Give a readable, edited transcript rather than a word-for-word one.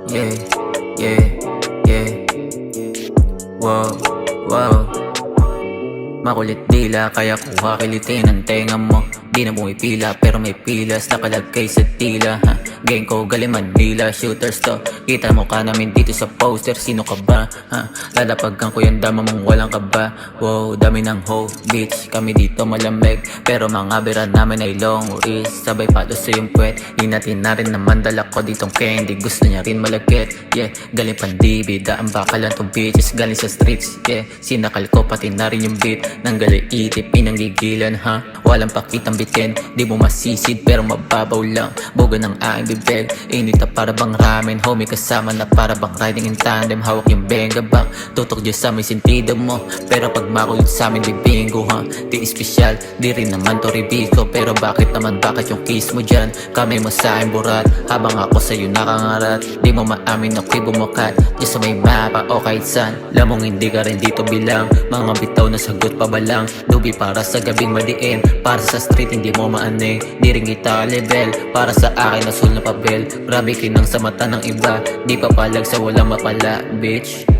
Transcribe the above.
Yeah, yeah, yeah. Wow, wow. Makulit dila, kaya kung kakilitin ang tenga mo. Di na bumipila, pero may pilas nakalagay sa tila, ha? Gang ko, galing Manila, shooters to. Kita mo ka namin dito sa poster, sino ka ba, ha? Lalapagan ko yung dama mong walang kaba. Wow, dami ng hoe, bitch, kami dito malamig. Pero mga bira namin ay long wrist, sabay palos sa yung puwet. Di natin na rin naman dala ko ditong candy, gusto niya rin malagkit. Yeah, galing pandibi, daan baka lang tong bitches, galing sa streets. Yeah, sinakal ko pati na rin yung beat, nang galiitip, pinanggigilan, ha? Walang pakitang bitin, di mo masisid pero mababaw lang. Boga ng aking bibig, inita para bang ramen. Homie kasama na para bang riding in tandem. Hawak yung benga bang, tutok dyan sa may sentido mo. Pero pag makulit sa amin di bingo, ha? Di espesyal, di rin naman to ribiko. Pero bakit bakit yung kiss mo dyan? Kami mo sa akin burat, habang ako sa'yo nakangarat. Di mo maamin ako'y bumukat, dyan sa may mapa o kahit saan. Lamong hindi ka rin dito bilang, mga bitaw na sagot pa ba lang? Dubi para sa gabing madiin, para sa street hindi mo maaning. Di rin kita level, para sa akin asul na papel. Grabe kinang sa mata ng iba, di papalag sa walang mapala, bitch.